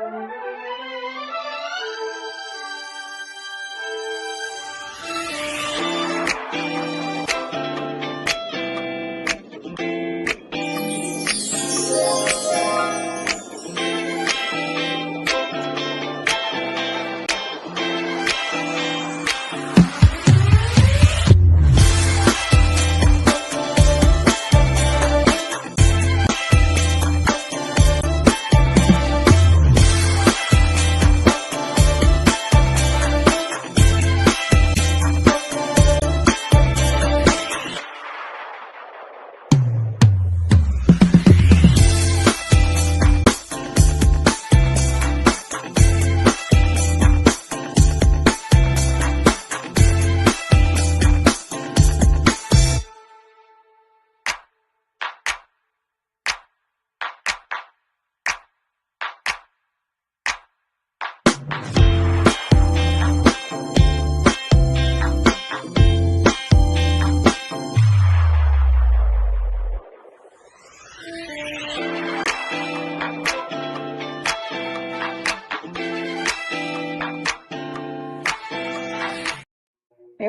Here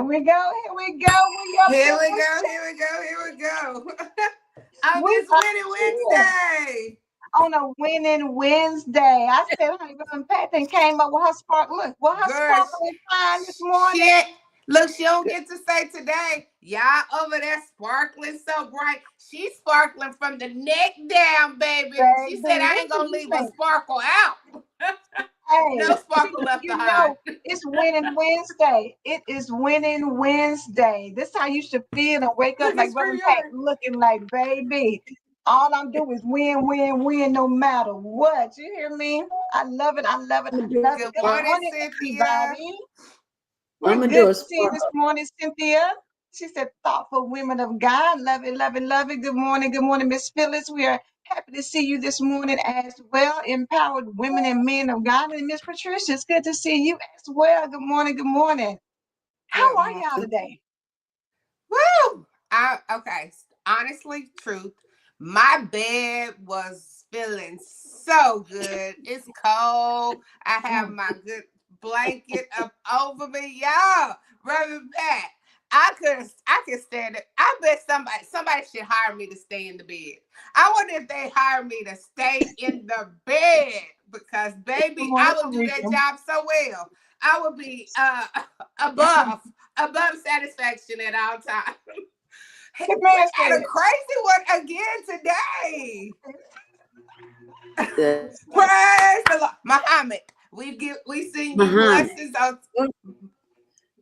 we go. Here we go. Here we go. Here we go. Here we go. On We this are Winning here Wednesday. on a winning Wednesday. I said, honey, Pat then came up with her sparkle. Look, well, her Girl, sparkling fine this morning. shit. Look, she don't get to say today. Y'all over there sparkling so bright. She's sparkling from the neck down, baby. She said, I ain't going to leave a sparkle out. Hey, No sparkle left behind. It's winning Wednesday. It is winning Wednesday. This is how you should feel and wake up like Brother Pat looking like, baby, all I'm doing is win, win, win, no matter what. You hear me? I love it. I love it. I love it. Good morning, Cynthia. Everybody. We're good to see you this morning, Cynthia. She said, thoughtful women of God. Love it, love it, love it. Good morning, Miss Phyllis. We are happy to see you this morning as well. Empowered women and men of God. And Miss Patricia, it's good to see you as well. Good morning, good morning. How are y'all today? Woo! Okay, honestly, truth, my bed was feeling so good. It's cold. I have my good blanket up over me. Y'all, Reverend Pat, I could stand it. I bet somebody should hire me to stay in the bed. I wonder if they hire me to stay in the bed because, baby, I would do that job so well. I would be above satisfaction at all times. We had a crazy one again today. Praise the Lord, Muhammad. We sing you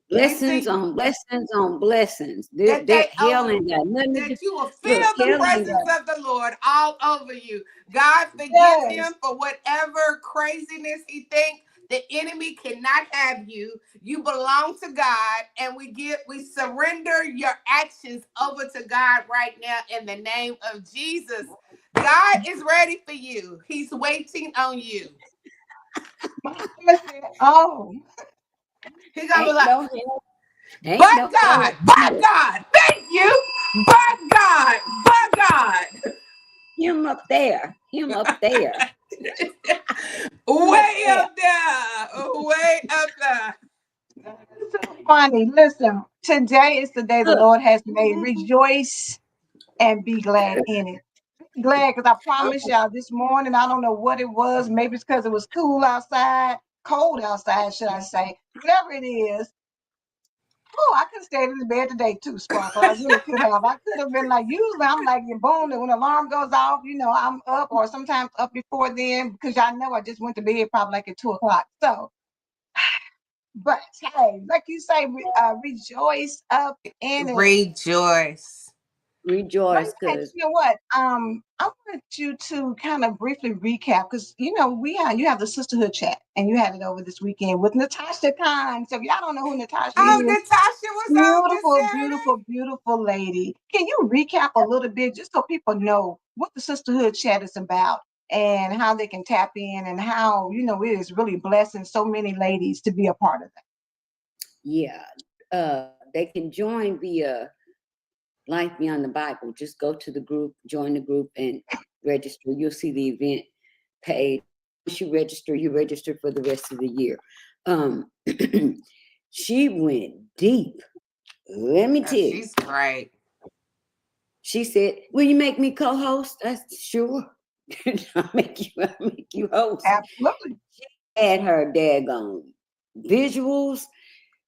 blessings on blessings on blessings. That hell ain't got nothing to do. That you will feel the presence of the Lord all over you. God forgive him for whatever craziness he thinks. The enemy cannot have you. You belong to God, and we surrender your actions over to God right now in the name of Jesus. God is ready for you. He's waiting on you. Oh, he's gonna be like, but God, thank you, but God. Him up there. Way up there. So funny. Listen, today is the day the Lord has made. Rejoice and be glad in it. Glad because I promise y'all this morning, I don't know what it was. Maybe it's because it was cool outside, cold outside, should I say. Whatever it is. Oh, I could have stayed in the bed today too, Sparkle. I really could have. I could have been like, usually I'm like, your bone, when the alarm goes off, I'm up or sometimes up before then because y'all know I just went to bed probably like at 2:00. So, but hey, like you say, rejoice up in it. Rejoice, because you know what? I want you to kind of briefly recap because you have the sisterhood chat and you had it over this weekend with Natasha Khan. So if y'all don't know who Natasha is, Natasha was beautiful lady. Can you recap a little bit just so people know what the sisterhood chat is about and how they can tap in and how it is really blessing so many ladies to be a part of that? Yeah, they can join via Life Beyond the Bible. Just go to the group, join the group, and register. You'll see the event page you register for the rest of the year. She went deep. Let me tell you. She's great. She said, "Will you make me co-host?" I said, "Sure." I'll make you host. Absolutely. She had her daggone visuals.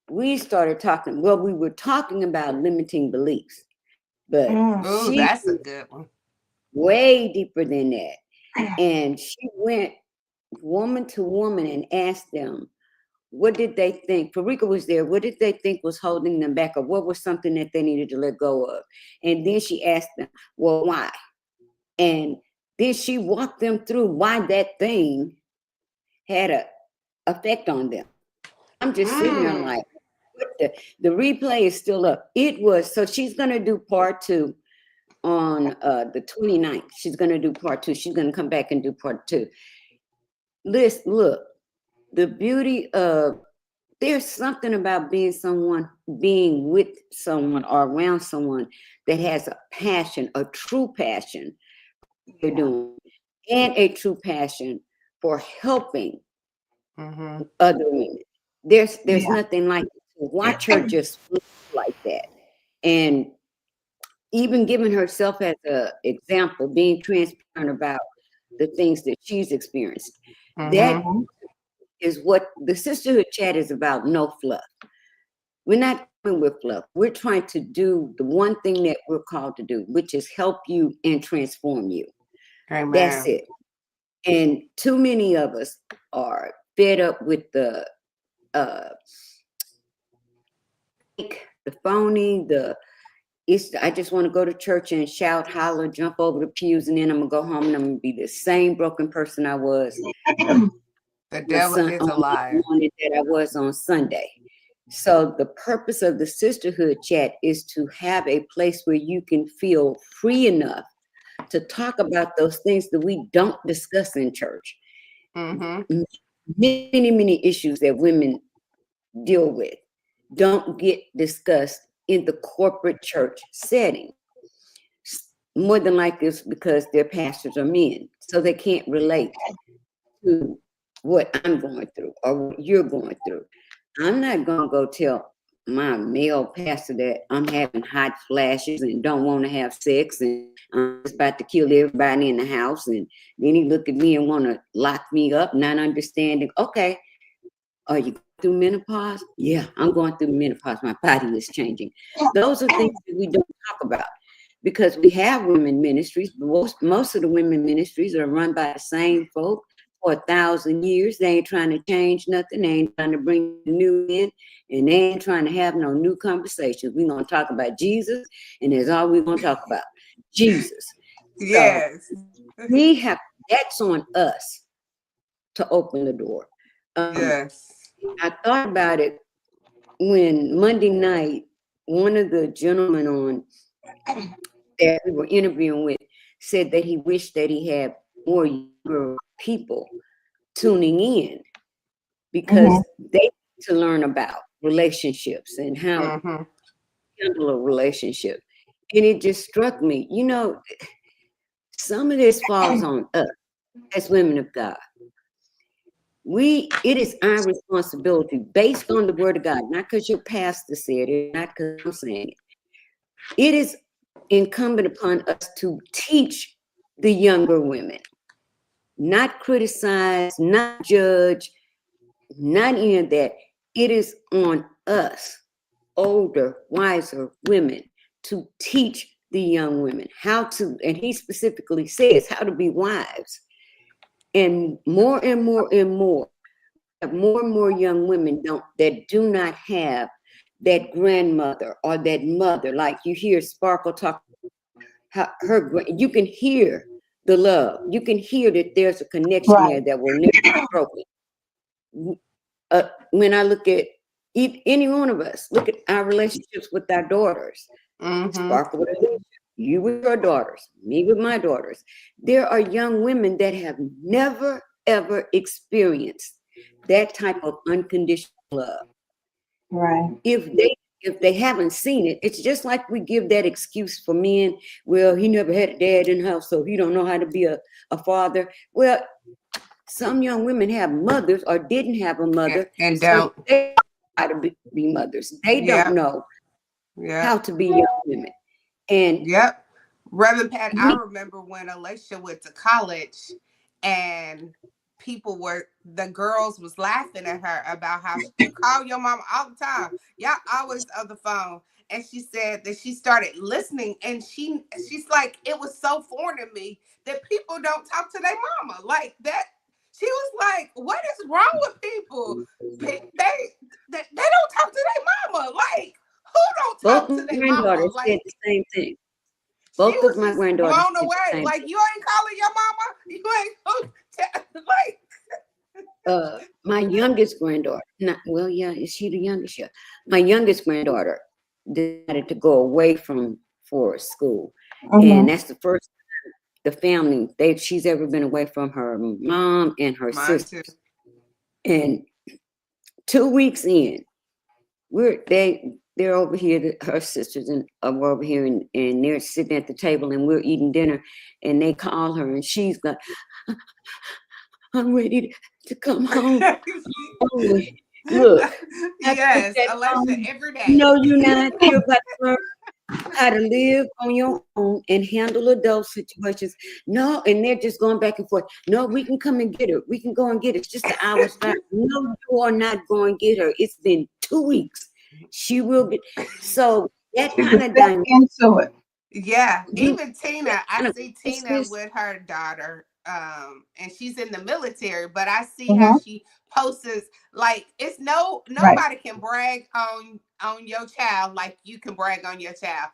We started talking. Well, we were talking about limiting beliefs, but Ooh, she that's a good one. way deeper than that. And she went woman to woman and asked them, what did they think? Farika was there. What did they think was holding them back, or what was something that they needed to let go of? And then she asked them, well, why? And then she walked them through why that thing had a effect on them. I'm just sitting there like, what the replay is still up. It was, so she's going to do part 2 on the 29th. She's going to do part 2. She's going to come back and do part 2. Look, the beauty of, there's something about being with someone or around someone that has a passion, a true passion for doing, and a true passion for helping other women. There's nothing like it. To watch her just flip like that, and even giving herself as an example, being transparent about the things that she's experienced. That is what the sisterhood chat is about. No fluff. We're not coming with fluff. We're trying to do the one thing that we're called to do, which is help you and transform you. Amen. That's it. And too many of us are fed up with the phony, I just want to go to church and shout, holler, jump over the pews, and then I'm gonna go home and I'm gonna be the same broken person I was. The devil is a liar. That I was on Sunday. So the purpose of the sisterhood chat is to have a place where you can feel free enough to talk about those things that we don't discuss in church. Many issues that women deal with don't get discussed in the corporate church setting. More than likely it's because their pastors are men, so they can't relate to what I'm going through or what you're going through. I'm not going to go tell my male pastor that I'm having hot flashes and don't want to have sex and I'm just about to kill everybody in the house. And then he look at me and want to lock me up, not understanding, okay, are you going through menopause? Yeah, I'm going through menopause. My body is changing. Those are things that we don't talk about because we have women ministries. Most of the women ministries are run by the same folk for 1,000 years. They ain't trying to change nothing. They ain't trying to bring new in, and they ain't trying to have no new conversations. We're going to talk about Jesus, and that's all we're going to talk about. Jesus. Yes. So that's on us to open the door. Yes. I thought about it when Monday night, one of the gentlemen on that we were interviewing with said that he wished that he had more younger people tuning in because they need to learn about relationships and how to handle a relationship. And it just struck me, some of this falls on us as women of God. It is our responsibility based on the word of God, not because your pastor said it, not because I'm saying it. It is incumbent upon us to teach the younger women, not criticize, not judge, not any of that. It is on us, older, wiser women, to teach the young women how to, and he specifically says how to be wives. And more and more and more young women that do not have that grandmother or that mother, like you hear Sparkle talk. You can hear the love. You can hear that there's a connection there that will never be broken. When I look at any one of us, look at our relationships with our daughters. Sparkle with Alicia, you with your daughters, me with my daughters. There are young women that have never, ever experienced that type of unconditional love. Right. If they haven't seen it, it's just like we give that excuse for men. Well, he never had a dad in the house, so he don't know how to be a father. Well, Some young women have mothers or didn't have a mother, and so don't. they how to be mothers. They don't Yep. know how Yep. to be young women. And Yep. Reverend Pat, I we, remember when Alicia went to college and the girls was laughing at her about how you call your mama all the time. Y'all always on the phone. And she said that she started listening and she's like, it was so foreign to me that people don't talk to their mama like that. She was like, what is wrong with people? They don't talk to their mama. Like, who don't both talk to my their mama? granddaughters said Like, the same thing. she Both of was my just granddaughters blown said the away. same Like, thing. you ain't calling your mama. You ain't like. My youngest granddaughter, is she the youngest? Yeah. My youngest granddaughter decided to go away from forest school. And that's the first time the family she's ever been away from her mom and her Mine too. sisters. And 2 weeks in, they're over here, her sisters and we're over here and they're sitting at the table and we're eating dinner and they call her and she's like, I'm ready to come home. Look, yes, Alicia, every day. No, you're not. You're about to learn how to live on your own and handle adult situations. No, and they're just going back and forth. No, we can come and get her. We can go and get her. It's just an hour's drive. No, you are not going to get her. It's been 2 weeks. She will get. So that kind of dynamic into it. Yeah, even Tina, I see it's Tina just, with her daughter, and she's in the military, but I see how she posts like it's nobody can brag on your child like you can brag on your child.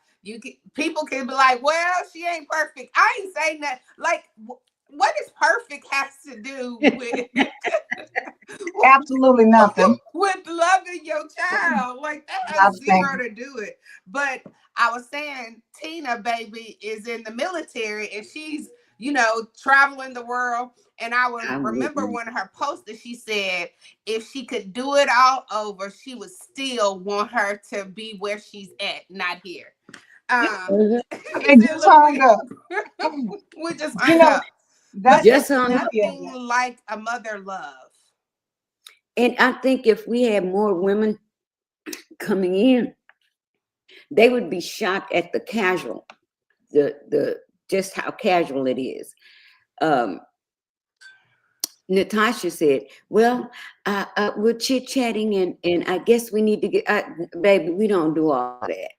People can be like, well, she ain't perfect. I ain't saying that. Like, what does perfect has to do with Absolutely nothing. with loving your child? Like that has Not a thing. zero to do it. But I was saying Tina baby is in the military and she's, traveling the world. And I would remember one of her posts that she said if she could do it all over, she would still want her to be where she's at, not here. They just hung up. We just hung up. But That's it's the beauty of nothing it. like a mother love. and I think if we had more women coming in, they would be shocked at the just how casual it is. Natasha said, well, we're chit-chatting and I guess we need to get, baby, we don't do all that.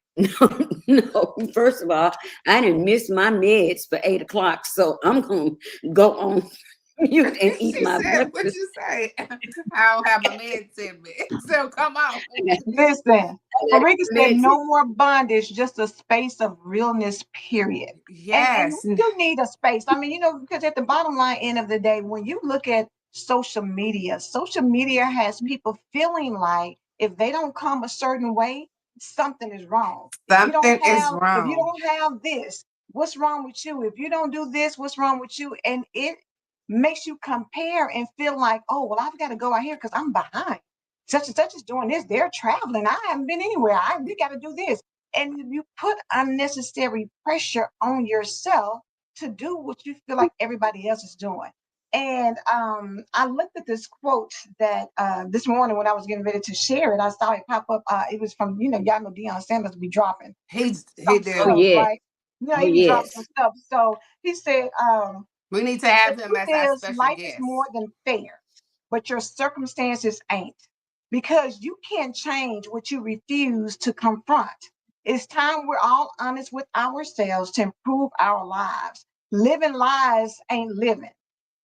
No, first of all, I didn't miss my meds for 8 o'clock, so I'm going to go on mute and eat She my said, "What breakfast. you say? I don't have a meds in me, so come on." Listen, Marika said no more bondage, just a space of realness, period. And Yes, we do need a space. I mean, because at the bottom line end of the day, when you look at social media has people feeling like if they don't come a certain way, something is wrong. something is If you wrong. don't have this, what's wrong with you? If you don't do this, what's wrong with you? And it makes you compare and feel like, oh, well, I've got to go out here because I'm behind. Such and such is doing this. They're traveling. I haven't been anywhere. We got to do this. And you put unnecessary pressure on yourself to do what you feel like everybody else is doing. And I looked at this quote that this morning when I was getting ready to share it, I saw it pop up. It was from, y'all know Deion Sanders be dropping He some did. Oh, stuff, yeah. right? Oh, He be dropping yes. some stuff. So he said, We need to the have him truth as our is, special life is guest. more than fair, but your circumstances ain't. Because you can't change what you refuse to confront. It's time we're all honest with ourselves to improve our lives. Living lies ain't living.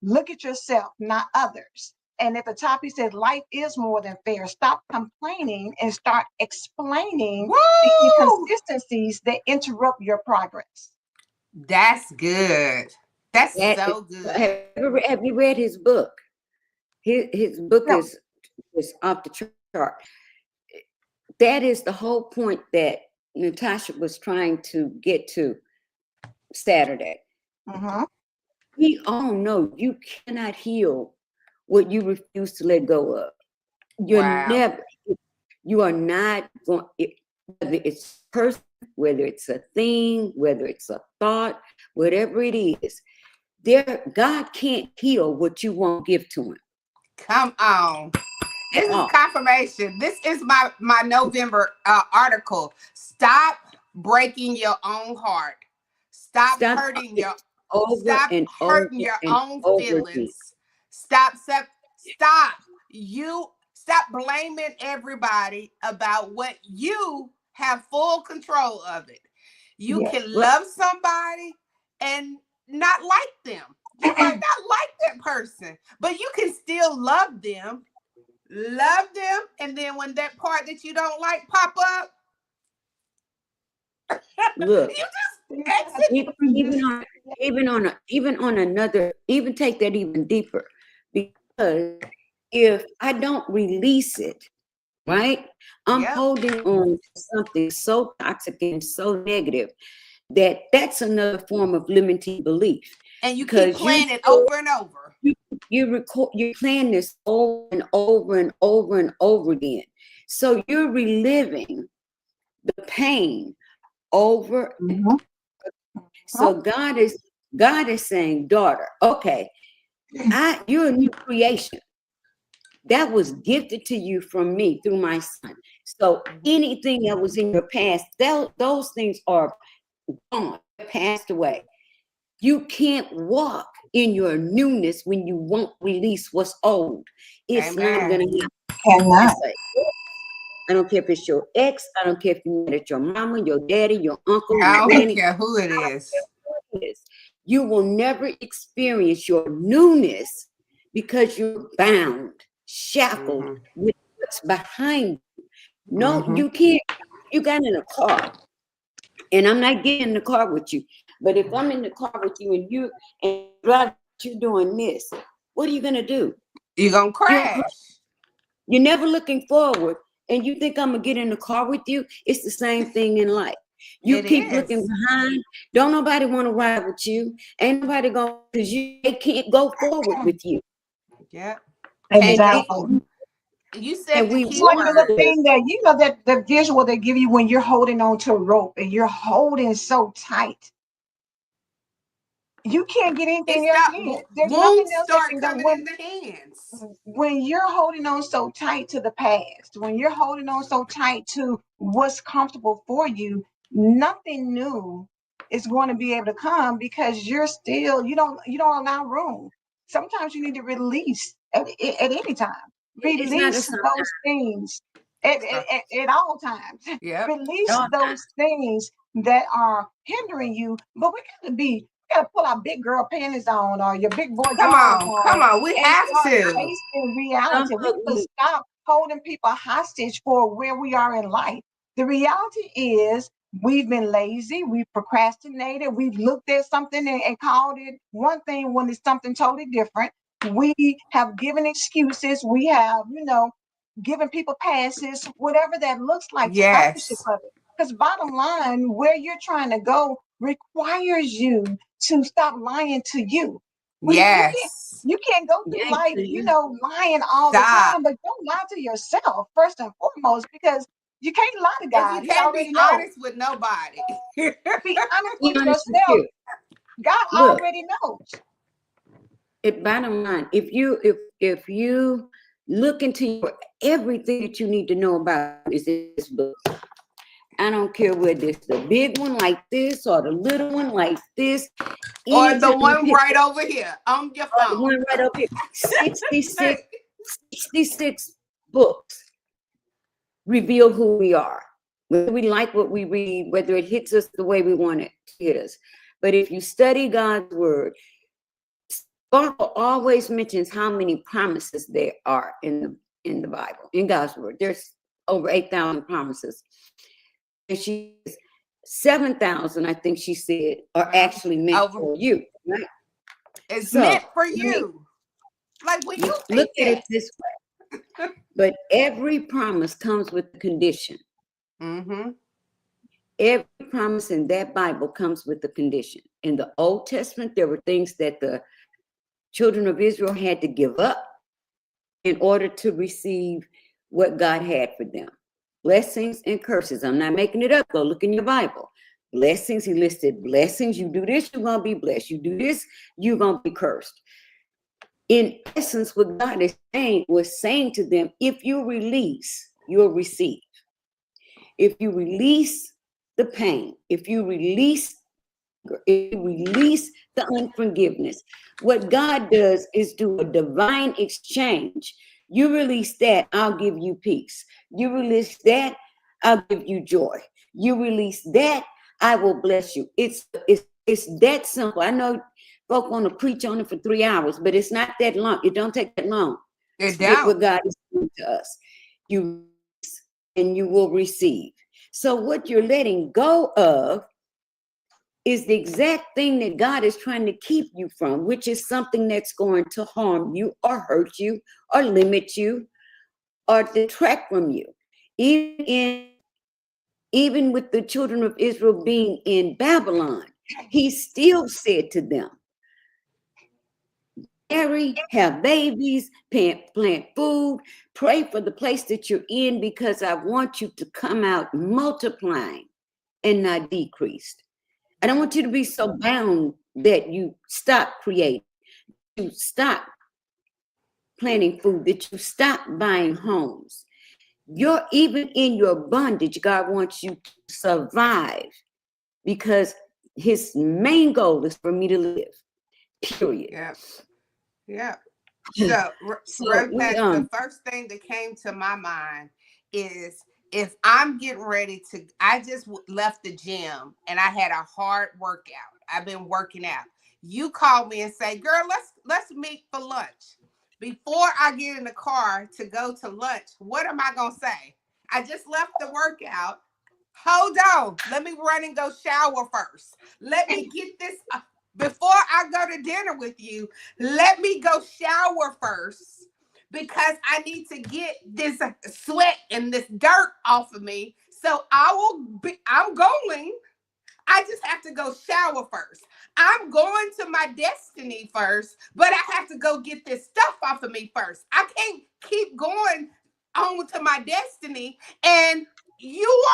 Look at yourself, not others. And at the top, he said, life is more than fair. Stop complaining and start explaining the Woo! inconsistencies that interrupt your progress. That's good. That's so good. Have you read his book? His book No. is off the chart. That is the whole point that Natasha was trying to get to Saturday. Mm-hmm. We all know you cannot heal what you refuse to let go of. Wow. You are not going, whether it's a person, whether it's a thing, whether it's a thought, whatever it is, God can't heal what you won't give to him. Come on. This is confirmation. This is my November article. Stop breaking your own heart. Stop hurting your Stop hurting your own again. feelings. Stop blaming everybody about what you have full control of it. You can love somebody and not like them. You might not like that person, but you can still love them, and then when that part that you don't like pop up, look, you just exit. even take that even deeper, because if I don't release it, right, I'm holding on to something so toxic and so negative that's another form of limiting belief. And you keep playing it over and over. You're playing this over and over and over and over again. So you're reliving the pain over. So God is saying, daughter, okay, you're a new creation. That was gifted to you from me through my son. So anything that was in your past, those things are gone, passed away. You can't walk in your newness when you won't release what's old. It's not gonna happen. I don't care if it's your ex. I don't care if you met at your mama, your daddy, your uncle, I your don't granny. care who it is. You will never experience your newness because you're bound, shackled with what's behind you. No, you can't. You got in a car, and I'm not getting in the car with you. But if I'm in the car with you and you're doing this, what are you gonna do? You're gonna crash. You're never looking forward, and you think I'm gonna get in the car with you. It's the same thing in life. You keep looking behind. Don't nobody want to ride with you. Ain't nobody going, because they can't go forward with you. Yeah. Exactly. You said the key one word. little thing that the visual they give you when you're holding on to a rope and you're holding so tight. You can't get anything else in. There's nothing else that can go in the hands. When you're holding on so tight to the past, when you're holding on so tight to what's comfortable for you, nothing new is going to be able to come because you don't allow room. Sometimes you need to release at any time. Release those things at all times. Release those things that are hindering you. But we gotta pull our big girl panties on or your big boy drawers on. Come on, we have to facing reality. We have to stop holding people hostage for where we are in life. The reality is we've been lazy, we've procrastinated, we've looked at something and called it one thing when it's something totally different. We have given excuses, we have, given people passes, whatever that looks like to ownership of it. Because bottom line, where you're trying to go requires you to stop lying to you. You can't go through life, lying all the time, but don't lie to yourself first and foremost, because you can't lie to God. You can't be honest with nobody. Be honest with yourself. God already knows. Bottom line, if you look into everything that you need to know about is in this book. I don't care whether it's the big one like this or the little one like this. Or the one right over here on your phone. The one right over here. 66 books reveal who we are. Whether we like what we read, whether it hits us the way we want it to hit us. But if you study God's word, Bible always mentions how many promises there are in the Bible, in God's word. There's over 8,000 promises. And 7,000, I think she said, are actually meant for you. Right? It's meant for you. Like when you look at it this way. But every promise comes with a condition. Every promise in that Bible comes with a condition. In the Old Testament, there were things that the children of Israel had to give up in order to receive what God had for them. Blessings and curses. I'm not making it up. Go look in your Bible. blessings. He listed blessings. You do this, you're going to be blessed. You do this, you're going to be cursed. In essence, what God is saying was saying to them, if you release, you'll receive. If you release the pain, if you release the unforgiveness, what God does is do a divine exchange. You release that, I'll give you peace. You release that, I'll give you joy. You release that, I will bless you. It's that simple. I know folk want to preach on it for 3 hours, but it's not that long. It don't take that long to get what God is doing to us. You release and you will receive. So what you're letting go of is the exact thing that God is trying to keep you from, which is something that's going to harm you or hurt you or limit you or detract from you. Even with the children of Israel being in Babylon, he still said to them, marry, have babies, plant food, pray for the place that you're in, because I want you to come out multiplying and not decreased. I don't want you to be so bound that you stop creating, you stop planting food, that you stop buying homes. You're even in your bondage, God wants you to survive, because his main goal is for me to live, period. Yeah. Yeah. So, the first thing that came to my mind is, if I'm getting ready to, I just left the gym and I had a hard workout. I've been working out. You call me and say, girl, let's meet for lunch. Before I get in the car to go to lunch, what am I going to say? I just left the workout. Hold on. Let me run and go shower first. Let me get this. Before I go to dinner with you, let me go shower first, because I need to get this sweat and this dirt off of me. So I'm going. I just have to go shower first. I'm going to my destiny first, but I have to go get this stuff off of me first. I can't keep going on to my destiny, and you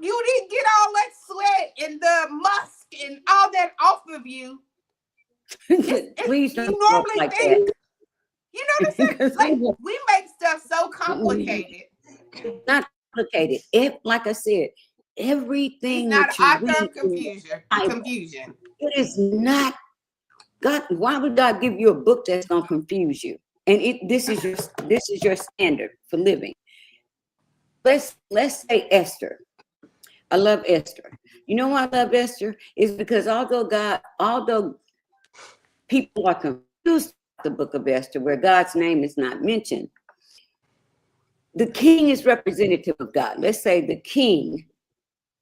didn't get all that sweat and the musk and all that off of you. Please don't you normally like think, that. you know what I'm saying? Like, we make stuff so complicated. Not complicated. Like I said, everything He's not that an you author read of confusion. It is not God. Why would God give you a book that's gonna confuse you? And this is your standard for living. Let's say Esther. I love Esther. You know why I love Esther? Is because although people are confused about the book of Esther, where God's name is not mentioned, the king is representative of God. Let's say the king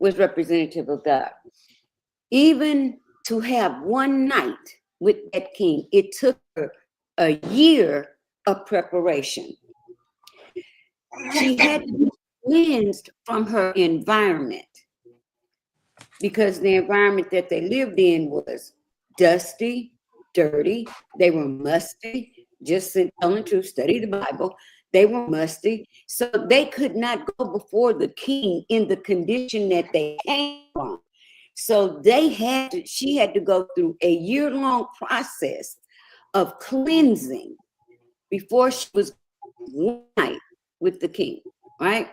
was representative of God. Even to have one night with that king, it took her a year of preparation. She had to be cleansed from her environment, because the environment that they lived in was dusty, dirty. They were musty. Just telling the truth, study the Bible. They were musty. So they could not go before the king in the condition that they came from. So she had to go through a year-long process of cleansing before she was one night with the king, right?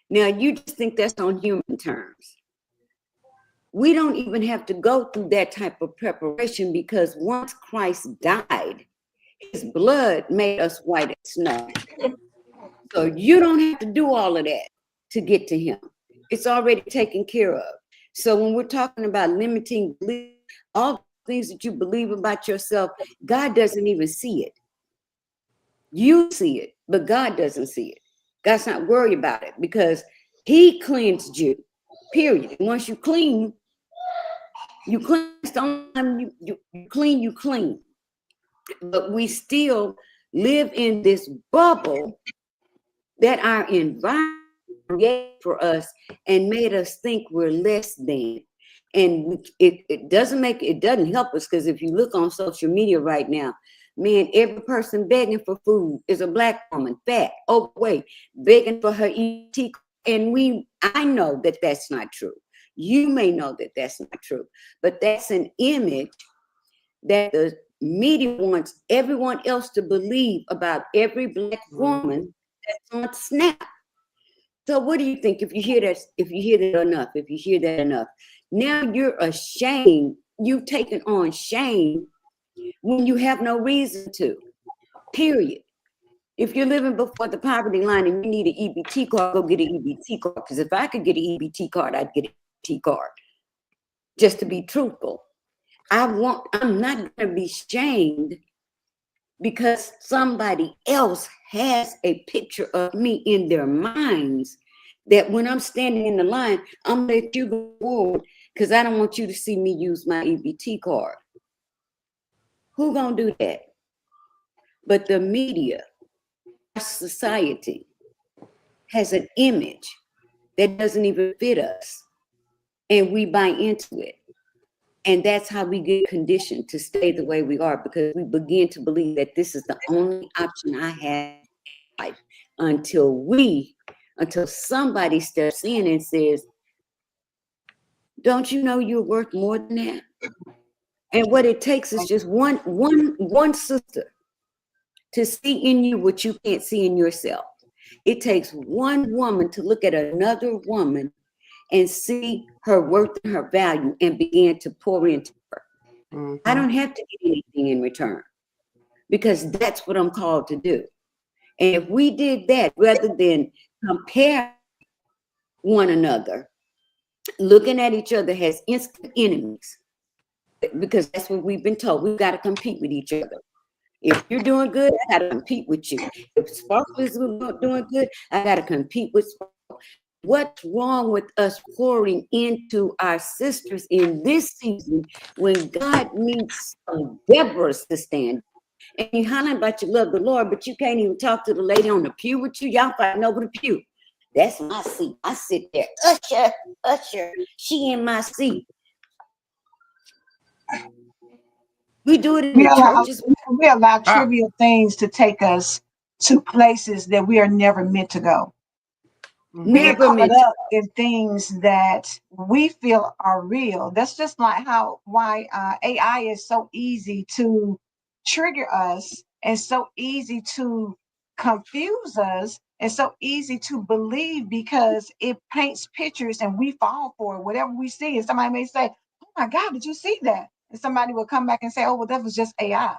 Now, you just think that's on human terms. We don't even have to go through that type of preparation, because once Christ died, his blood made us white as snow. So you don't have to do all of that to get to him. It's already taken care of. So when we're talking about limiting belief, all the things that you believe about yourself, God doesn't even see it. You see it, but God doesn't see it. God's not worried about it, because he cleansed you, period. And once you clean, you clean. You clean. But we still live in this bubble that our environment created for us and made us think we're less than. And it doesn't help us, because if you look on social media right now, man, every person begging for food is a Black woman, fat, overweight, begging for her ET. And I know that that's not true. You may know that that's not true, but that's an image that the media wants everyone else to believe about every Black woman that's on Snap. So what do you think if you hear that, enough, now you're ashamed, you've taken on shame when you have no reason to, period. If you're living before the poverty line and you need an EBT card, go get an EBT card. Because if I could get an EBT card, I'd get an EBT card. Just to be truthful. I'm not going to be shamed because somebody else has a picture of me in their minds, that when I'm standing in the line, I'm going to let you go forward because I don't want you to see me use my EBT card. Who going to do that? But the media, our society, has an image that doesn't even fit us, and we buy into it. And that's how we get conditioned to stay the way we are, because we begin to believe that this is the only option I have in life until somebody steps in and says, don't you know you're worth more than that? And what it takes is just one sister to see in you what you can't see in yourself. It takes one woman to look at another woman and see her worth and her value and begin to pour into her. I don't have to get anything in return, because that's what I'm called to do. And if we did that, rather than compare one another, looking at each other as instant enemies, because that's what we've been told. We've got to compete with each other. If you're doing good, I got to compete with you. If Sparkle is doing good, I got to compete with Sparkle. What's wrong with us pouring into our sisters in this season when God needs some Deborahs to stand? And you holler about you love the Lord, but you can't even talk to the lady on the pew with you. Y'all fighting over the pew. That's my seat. I sit there. Usher, she in my seat. We do it in the churches. We allow trivial things to take us to places that we are never meant to go. We get caught up in things that we feel are real. That's just like why AI is so easy to trigger us and so easy to confuse us and so easy to believe, because it paints pictures and we fall for it. Whatever we see, and somebody may say, "Oh my God, did you see that?" And somebody will come back and say, "Oh, well, that was just AI."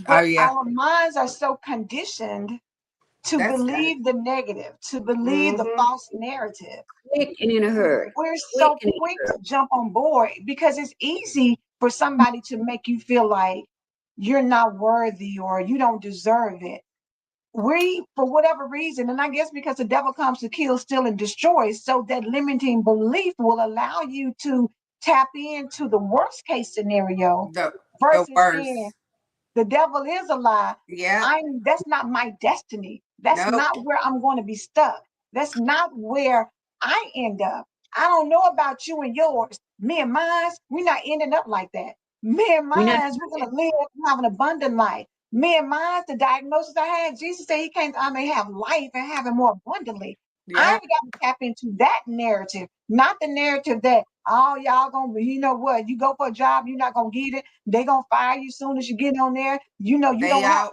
But our minds are so conditioned to believe the negative, to believe the false narrative. Quick and in a hurry. We're so quick to jump on board because it's easy for somebody to make you feel like you're not worthy or you don't deserve it. We, for whatever reason, and I guess because the devil comes to kill, steal, and destroy, so that limiting belief will allow you to tap into the worst case scenario versus saying, the devil is a lie. Yeah. That's not my destiny. That's not where I'm going to be stuck. That's not where I end up. I don't know about you and yours. Me and mine, we're not ending up like that. Me and mine, we're going to live and have an abundant life. Me and mine, the diagnosis I had, Jesus said he came, I may have life and have it more abundantly. Yeah. I got to tap into that narrative, not the narrative that, oh, y'all gonna be, you know what, you go for a job, you're not gonna get it. They gonna fire you soon as you get on there. You know, you don't have,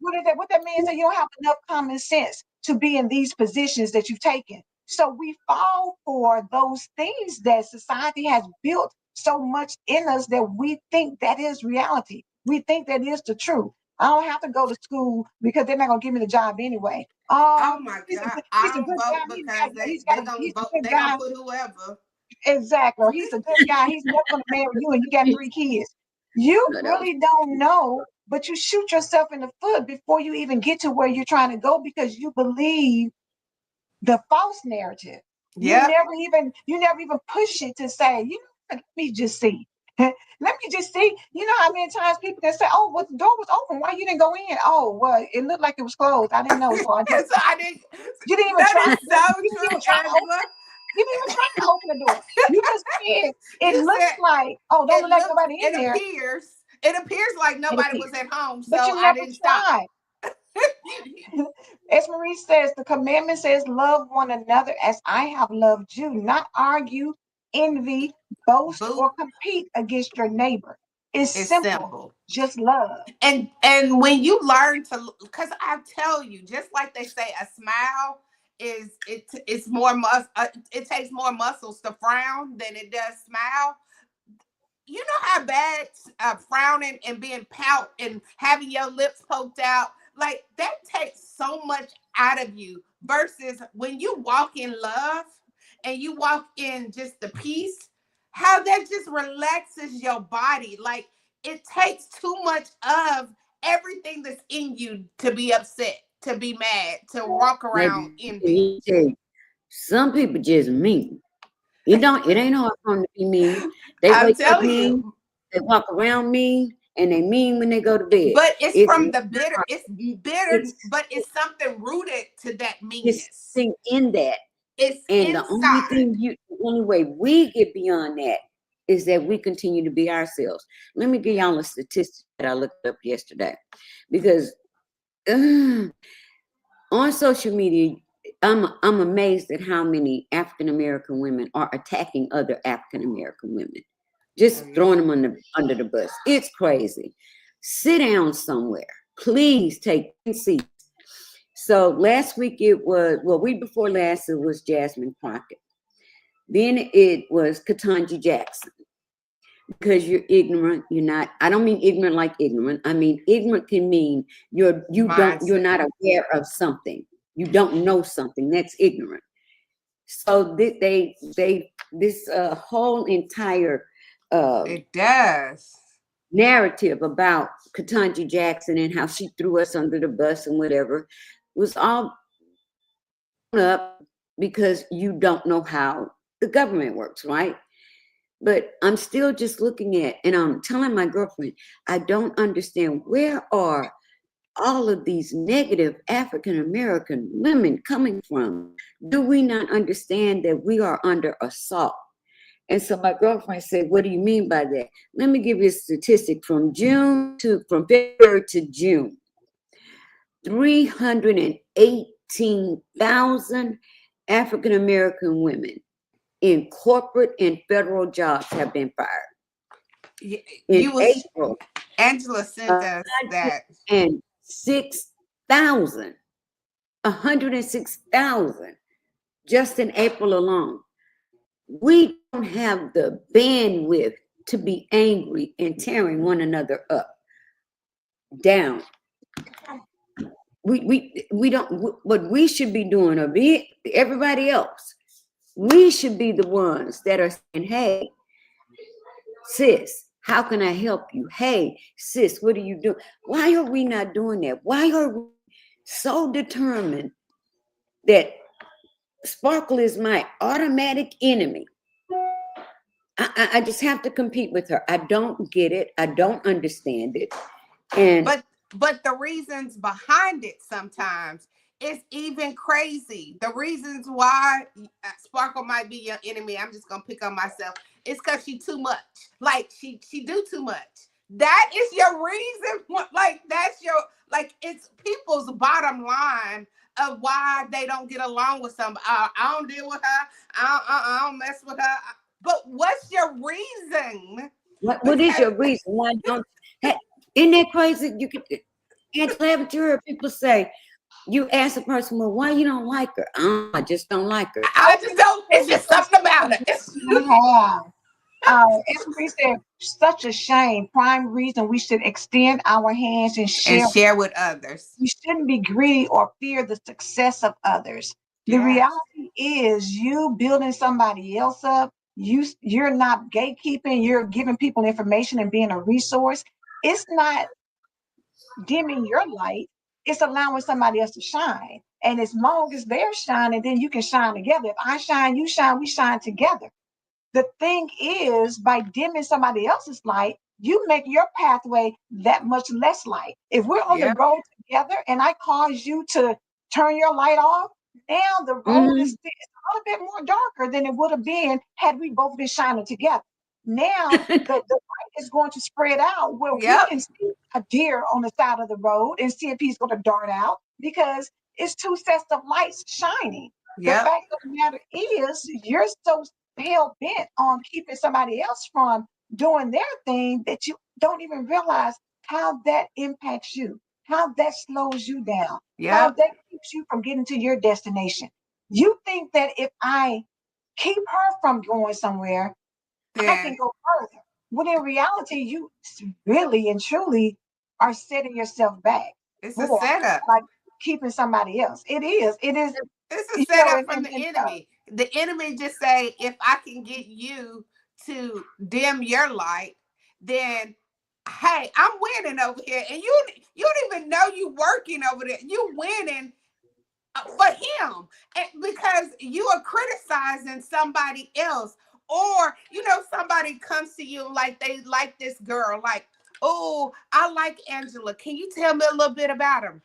what is that? What that means that you don't have enough common sense to be in these positions that you've taken. So we fall for those things that society has built so much in us that we think that is reality. We think that is the truth. I don't have to go to school because they're not gonna give me the job anyway. Oh my God! He's a good guy. They gonna put whoever. Exactly. Or he's a good guy. He's never gonna marry you, and you got 3 kids. You really don't know, but you shoot yourself in the foot before you even get to where you're trying to go because you believe the false narrative. Yeah. You never even push it to say, you know, let me just see. Let me just see. You know how many times people can say, "Oh, well, the door was open. Why you didn't go in?" "Oh, well, it looked like it was closed. I didn't know." So I just, I didn't. You didn't even try. You didn't even try to open. You didn't even try to open the door. You just said it looks like, oh, don't let nobody in there. It appears like nobody was at home. So but you I didn't stop. As Marie says, the commandment says, love one another as I have loved you, not argue, envy, boast, Boo, or compete against your neighbor. It's it's simple, simple. just love. And when you learn to, because I tell you, just like they say, a smile it's more it takes more muscles to frown than it does smile. You know how bad frowning and being pout and having your lips poked out, like that takes so much out of you, versus when you walk in love and you walk in just the peace, how that just relaxes your body. Like it takes too much of everything that's in you to be upset, to be mad, to walk around envy. Some people just mean. It ain't hard for them to be mean. They I'm wake up telling mean, you. they walk around mean, and they mean when they go to bed. But it's It's from the bitter. It's bitter, it's but it's something rooted to that it's meanness. something in that. It's And inside. the only way we get beyond that is that we continue to be ourselves. Let me give y'all a statistic that I looked up yesterday, because on social media, I'm amazed at how many African American women are attacking other African American women, just Oh, yeah. throwing them under the bus. It's crazy. Sit down somewhere. Please take seats. So last week week before last it was Jasmine Crockett. Then it was Ketanji Jackson. Because you're ignorant, you're not. I don't mean ignorant like ignorant. I mean ignorant can mean you're Mindset. not aware of something. You don't know something. That's ignorant. So this whole entire It does. narrative about Ketanji Jackson and how she threw us under the bus and whatever was all up because you don't know how the government works, right? But I'm still just looking at, and I'm telling my girlfriend, I don't understand, where are all of these negative African American women coming from? Do we not understand that we are under assault? And so my girlfriend said, what do you mean by that? Let me give you a statistic from February to June. 318,000 African American women in corporate and federal jobs have been fired. In You was April, Angela sent us that. 106,000, 106,000 just in April alone. We don't have the bandwidth to be angry and tearing one another down. We don't. What we should be doing, or be everybody else, we should be the ones that are saying, hey, sis, how can I help you? Hey, sis, what are you doing? Why are we not doing that? Why are we so determined that Sparkle is my automatic enemy? I just have to compete with her. I don't get it. I don't understand it. And But the reasons behind it sometimes is even crazy. The reasons why Sparkle might be your enemy, I'm just gonna pick on myself, it's because she too much. Like she do too much. That is your reason. Like that's your, like, it's people's bottom line of why they don't get along with somebody. I don't deal with her. I don't mess with her. But what's your reason? what is your reason? Why don't? Hey, isn't that crazy? You could, Angela, haven't you heard people say, you ask a person, well, why you don't like her? I just don't like her. I just don't. It's just something about it. As Marie said, such a shame. Prime reason we should extend our hands and And share. share with others. We shouldn't be greedy or fear the success of others. The Yes. reality is, you building somebody else up, you're not gatekeeping, you're giving people information and being a resource. It's not dimming your light, it's allowing somebody else to shine. And as long as they're shining, then you can shine together. If I shine, you shine, we shine together. The thing is, by dimming somebody else's light, you make your pathway that much less light. If we're on the Yeah. road together and I cause you to turn your light off, now the road is a little bit more darker than it would have been had we both been shining together. Now the light is going to spread out where we Yep. can see a deer on the side of the road and see if he's going to dart out. because it's two sets of lights shining. The Yep. fact of the matter is, you're so hell bent on keeping somebody else from doing their thing that you don't even realize how that impacts you, how that slows you down, how Yep. that keeps you from getting to your destination. You think that if I keep her from going somewhere, I can Then go further. When in reality, you really and truly are setting yourself back it's a for setup. like keeping somebody else. It is. It is. It's a You know, setup from the enemy. The enemy just say, if I can get you to dim your light, then hey, I'm winning over here, and you don't even know you working over there. You winning for him, and because you are criticizing somebody else, or somebody comes to you like they like this girl, like, oh, I like Angela. Can you tell me a little bit about her?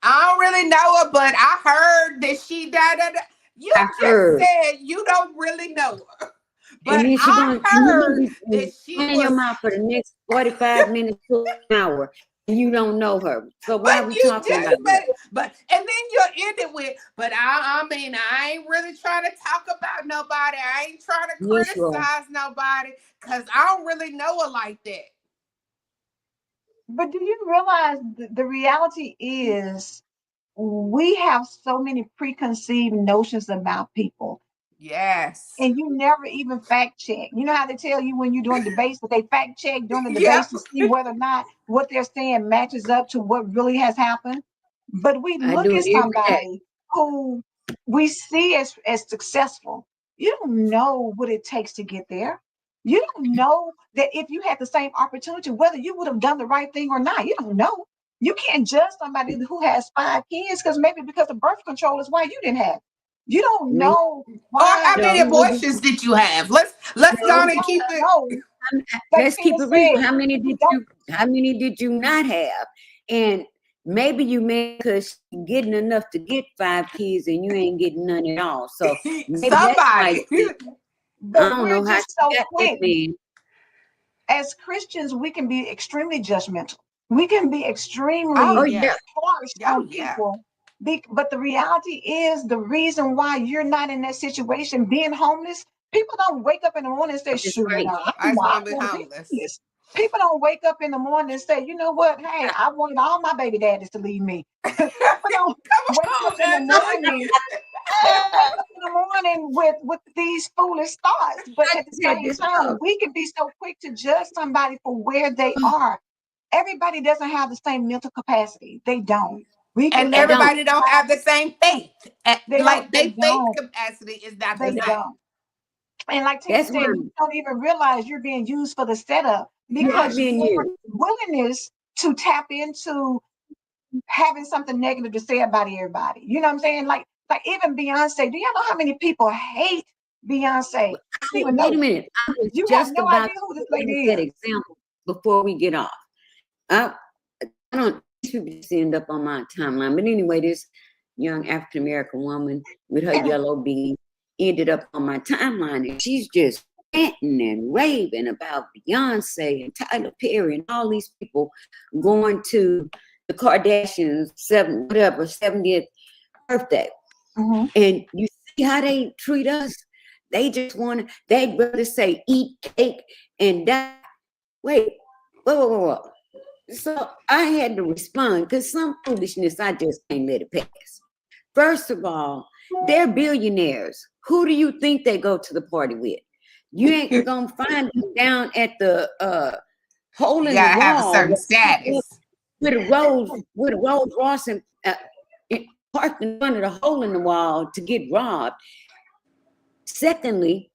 I don't really know her, but I heard that she da da da. You I just heard. said you don't really know her, And but then she I going heard to that she run your was. mouth for the next 45 minutes to an hour. And you don't know her. So why are But we you talking just about said her? it. But and then you end it with, but I mean, I ain't really trying to talk about nobody. I ain't trying to Yes, you are. criticize nobody because I don't really know her like that. but do you realize the reality is we have so many preconceived notions about people, Yes. and you never even fact check. You know how they tell you when you're doing debates that they fact check during the debates Yep. to see whether or not what they're saying matches up to what really has happened. But we I look do at it every day. somebody who we see as successful. You don't know what it takes to get there. You don't know that if you had the same opportunity, whether you would have done the right thing or not. You don't know. You can't judge somebody who has 5 kids because maybe because of birth control is why you didn't have it. You don't Me, know Or why. how many no, abortions did you have? Let's go You on no. and keep don't it. know. Like Let's Tina keep it real. said, you don't. How many did you not have? And maybe you may because you're getting enough to get 5 kids and you ain't getting none at all. So maybe that's why you Somebody. think, I But don't we're know how just she so got that quick. man. As Christians, we can be extremely judgmental. We can be Oh Oh extremely yeah, yeah. harsh Oh on yeah. people. But the reality is, the reason why you're not in that situation, being homeless, people don't wake up in the morning and say, it's shoot, crazy. I just I want to be want to be homeless. homeless. People don't wake up in the morning and say, you know what, hey, I wanted all my baby daddies to leave me. People don't Come wake up on, in the Angela. morning they don't wake up in the morning with these foolish thoughts. But I at the just had same this time, we can be so quick to judge somebody for where they are. Everybody doesn't have the same mental capacity. They don't. We And can they let them don't. everybody don't have the same faith. they don't Like they they faith don't capacity is not the they That's same. don't. And like Tina that's why said, you don't even realize you're being used for the setup you are because Yes. being your used. willingness to tap into having something negative to say about everybody. You know what I'm saying? Like even Beyonce. Do y'all know how many people hate Beyonce? I don't even Wait a know. minute. I was You have just no about idea to who this use lady that is. example before we get off. I, I don't these people just end up on my timeline. But anyway, this young African American woman with her yellow bead ended up on my timeline, and she's just ranting and raving about Beyonce and Tyler Perry and all these people going to the Kardashians' 70th birthday. Mm-hmm. And you see how they treat us? They just want to, they'd rather say eat cake and die. Wait, whoa. So I had to respond because some foolishness, I just can't let it pass. First of all, they're billionaires. Who do you think they go to the party with? You ain't gonna find them down at the hole You in the gotta have a wall certain status. with a Rolls Royce and parked in front of the hole in the wall to get robbed. Secondly,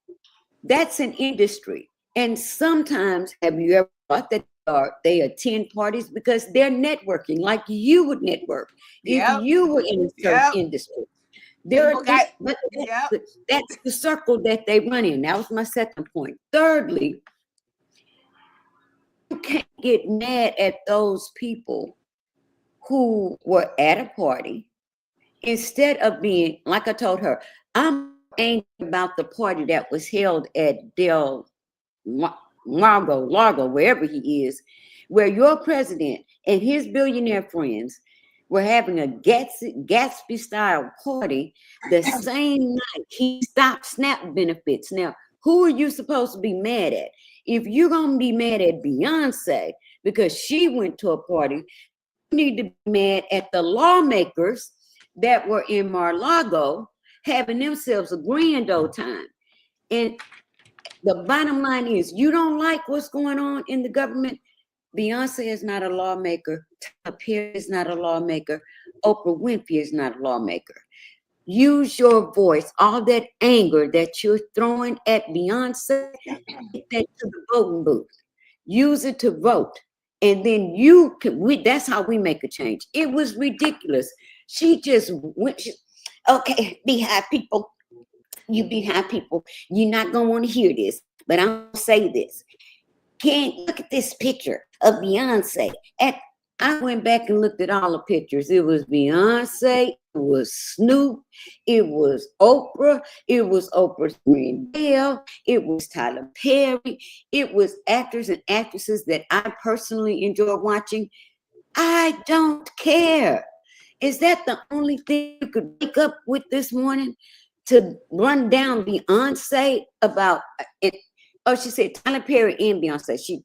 that's an industry. And sometimes, have you ever thought that they attend parties because they're networking like you would network if Yep. you were in a certain Yep. industry? People got. But Yep. that's the circle that they run in. That was my second point. Thirdly, you can't get mad at those people who were at a party instead of being, like I told her, I'm angry about the party that was held at Largo, wherever he is, where your president and his billionaire friends were having a Gatsby style party the same night he stopped SNAP benefits. Now, who are you supposed to be mad at? If you're going to be mad at Beyonce because she went to a party, you need to be mad at the lawmakers that were in Mar-a-Lago having themselves a grand old time. And the bottom line is, you don't like what's going on in the government. Beyonce is not a lawmaker. Tyler Perry is not a lawmaker. Oprah Winfrey is not a lawmaker. Use your voice. All that anger that you're throwing at Beyonce, get that to the voting booth. Use it to vote. And then you can, that's how we make a change. It was ridiculous. She just went, okay, Beehive people, you Beehive people, you're not going to want to hear this, but I'm going to say this. Can't look at this picture of Beyonce. I went back and looked at all the pictures. It was Beyonce, it was Snoop, it was Oprah, it was Oprah's Grandale, it was Tyler Perry, it was actors and actresses that I personally enjoy watching. I don't care. Is that the only thing you could wake up with this morning? To run down Beyonce about it? Oh, she said Tyler Perry and Beyonce.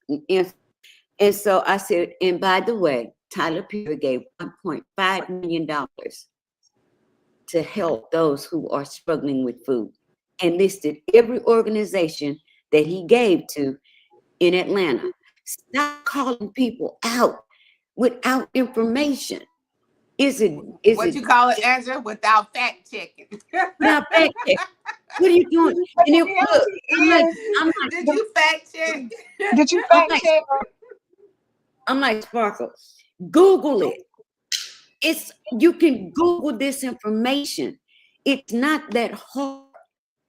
And so I said, and by the way, Tyler Perry gave $1.5 million to help those who are struggling with food, and listed every organization that he gave to in Atlanta. Stop calling people out without information. Is what you call it, Angela? Without fact checking. Without fact check? What are you doing? And it, look, I'm like, did you fact check? Did you fact check? I'm like, Sparkle, Google it. You can Google this information. It's not that hard.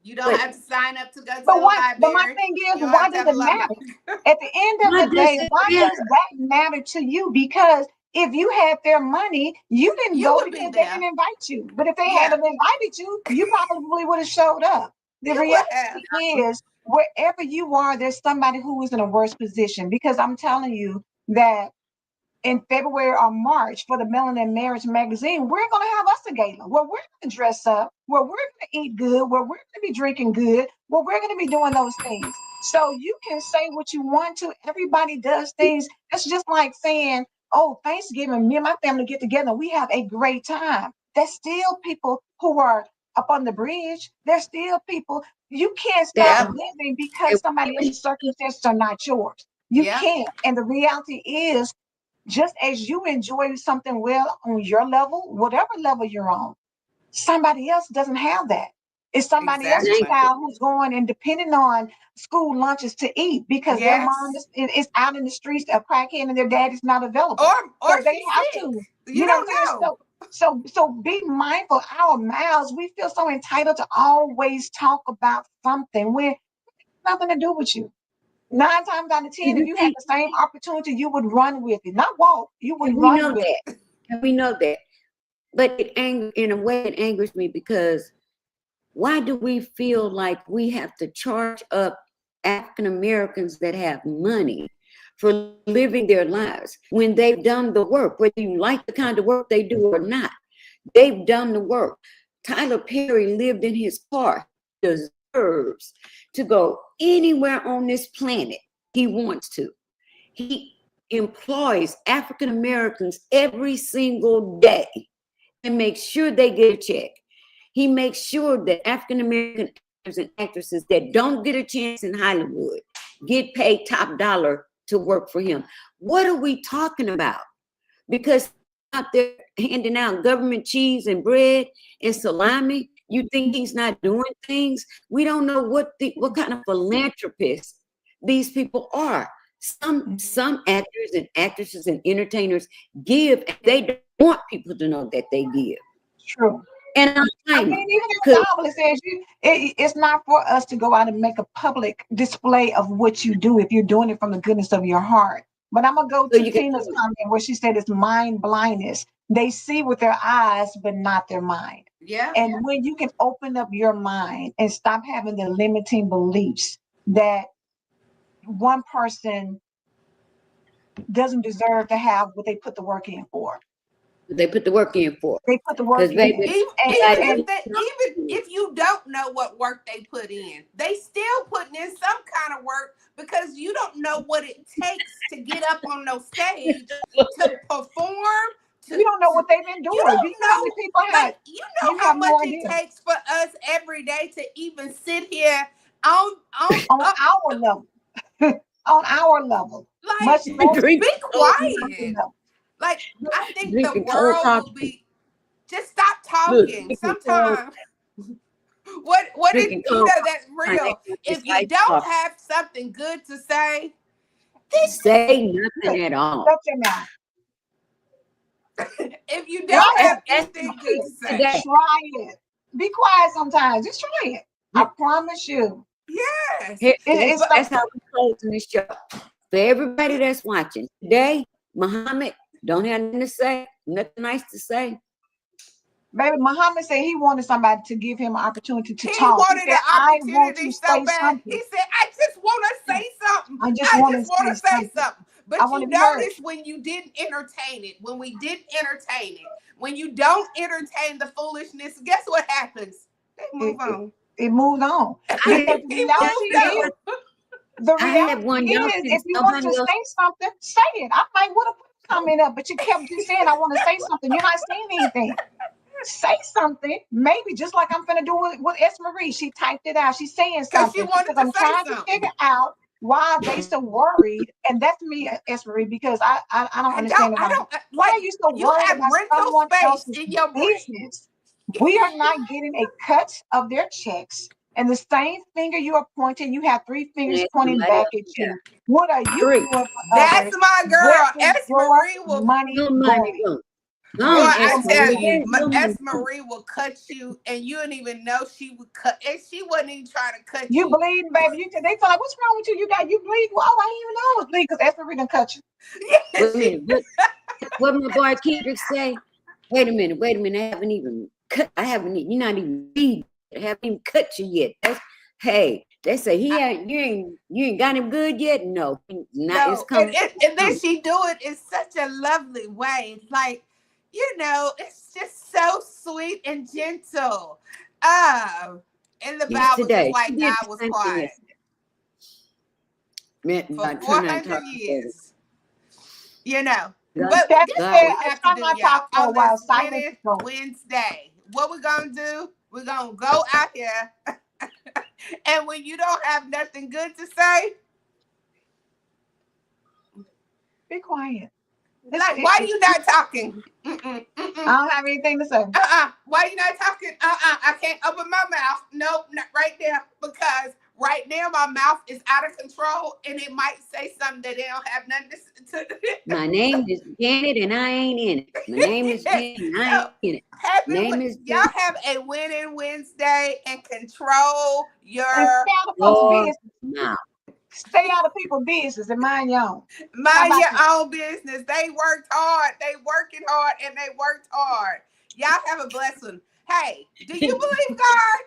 You don't have to sign up to go to But the library. But my thing is, why does it matter? At the end of the day, why does that matter to you? Because if you had their money, you didn't go because they didn't invite you. But if they hadn't invited you, you probably would have showed up. The reality is, wherever you are, there's somebody who is in a worse position. Because I'm telling you that in February or March for the Melanin Marriage magazine, we're going to have us a gala where we're going to dress up, where we're going to eat good, where we're going to be drinking good, where we're going to be doing those things. So you can say what you want to. Everybody does things. It's just like saying, oh, Thanksgiving, me and my family get together. We have a great time. There's still people who are up on the bridge. There's still people. You can't stop living because somebody else's circumstances are not yours. You can't. And the reality is, just as you enjoy something well on your level, whatever level you're on, somebody else doesn't have that. It's somebody else's child who's going and depending on school lunches to eat because their mom is out in the streets a crackhead and their dad is not available. Or so they have to. You know what I'm saying? So be mindful. Our mouths, we feel so entitled to always talk about something when it's nothing to do with you. 9 times out of 10, if you had the same opportunity, you would run with it, not walk. You would run with it. And we know that. But in a way, it angers me because why do we feel like we have to charge up African Americans that have money for living their lives when they've done the work, whether you like the kind of work they do or not? They've done the work. Tyler Perry lived in his car. He deserves to go anywhere on this planet he wants to. He employs African Americans every single day and makes sure they get a check. He makes sure that African American actors and actresses that don't get a chance in Hollywood get paid top dollar to work for him. What are we talking about? Because out there handing out government cheese and bread and salami, you think he's not doing things? We don't know what kind of philanthropists these people are. Some actors and actresses and entertainers give, and they don't want people to know that they give. True. And I mean, even in the Bible, it says it's not for us to go out and make a public display of what you do if you're doing it from the goodness of your heart. But I'm going to go to Tina's comment where she said it's mind blindness. They see with their eyes, but not their mind. Yeah. And when you can open up your mind and stop having the limiting beliefs that one person doesn't deserve to have what they put the work in for. They put the work in for. They put the work Because in. baby, Even if you don't know what work they put in, they still putting in some kind of work because you don't know what it takes to get up on no stage to perform. You don't know what they've been You doing. Do you don't know how many know, people have? like you know You how have no much it idea. takes for us every day to even sit here on our level. On our level. like Much less drink be cold, quiet. Like I think the drinking cold world will coffee. be just stop Look, talking. drinking cold, Sometimes what did drinking you cold know that's coffee. real? This If you iced don't coffee. have something good to say, this Say nothing at all. shut your mouth. if you Try don't have it. anything good to say. Today. Try it. Be quiet sometimes. Just try it. I promise you. Yes. It's That's how we're closing this show. For everybody that's watching today, Muhammad don't have nothing to say, nothing nice to say. Baby, Muhammad said he wanted somebody to give him an opportunity to He talk. wanted He said, an I want opportunity to so say bad. He something. said, I just want to say something. I just I want just to want to say say something. I But want you to be heard. notice when you didn't entertain it, when we didn't entertain it, when you don't entertain the foolishness, guess what happens? They move on. It moved on. Because the reality is, the I had one reality y'all is, can if you want nobody to else. say something, say it. I might would have put a comment up, but you kept just saying, I want to say something. You're not saying anything. Say something. Maybe just like I'm finna do with S. Marie. She typed it out. She's saying Because she something. wanted Because to I'm say trying to something. figure out why they so worried. And that's me, S. Marie, because I don't understand it. I don't, Why like, are you so you worried have about rental someone space else's in your brain. business? We are not getting a cut of their checks. And the same finger you are pointing, you have three fingers Yeah, pointing somebody back else, at yeah. you. What are you Three. doing for That's others? my Where girl. is S. your Marie will, money No money going? going. boy, No, I Your tell money you, is no money S. going. Marie will cut you, and you didn't even know she would cut, and she wasn't even trying to cut You you. bleeding, baby. They feel like, what's wrong with you? You bleed. Well, I didn't even know it was bleeding because Esther done cut you. Wait a minute. What my boy Kendrick say? Wait a minute. I haven't even, you're not even bleeding. I haven't even cut you yet. Hey, they say you ain't got him good yet? No. It's No, coming. and then she do it in such a lovely way. It's like, it's just so sweet and gentle. In the Bible, just Yesterday. like God was quiet for 400 years. But guess what we have to do, y'all? On this Wednesday, what we're gonna do? We're gonna go out here, and when you don't have nothing good to say, Be quiet. like, why are you not talking? I don't have anything to say. Why you not talking? I can't open my mouth. Nope, not right there. Because right now my mouth is out of control, and it might say something that they don't have nothing to. My name is Janet, and I ain't in it. My name is Janet, and I ain't in it. Y'all have a winning Wednesday and control your And stay out of folks' business. mouth. Stay out of people's business and mind your own. Mind your own business. They worked hard. They working hard, and they worked hard. Y'all have a blessing. Hey, do you believe God?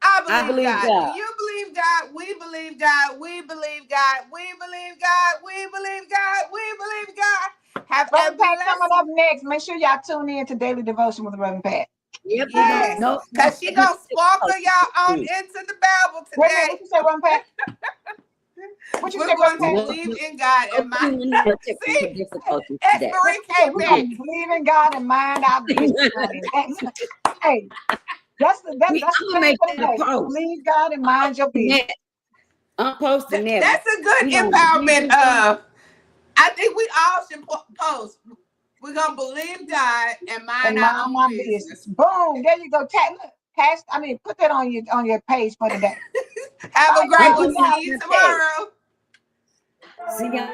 I believe God. God. Do you believe God? We believe God. We believe God. We believe God. We believe God. We believe God. Have a Reverend Pat blessing. coming up next. Make sure y'all tune in to Daily Devotion with Reverend Pat. Yep, yes. Because she gonna sparkle y'all on into the Bible today. Wait a minute, what you say, Reverend Pat? What you We're say, going Reverend to Pat? believe in God and mind. See, S. Marie came back. Believe in God and mind our business. Hey, that's the thing for the day. Believe God and mind your business. I'm posting that. That's a good empowerment. I think we all should post. We're gonna believe God and mind our own business. Boom! There you go. Put that on your page for today. Have a great one. See you tomorrow. See ya.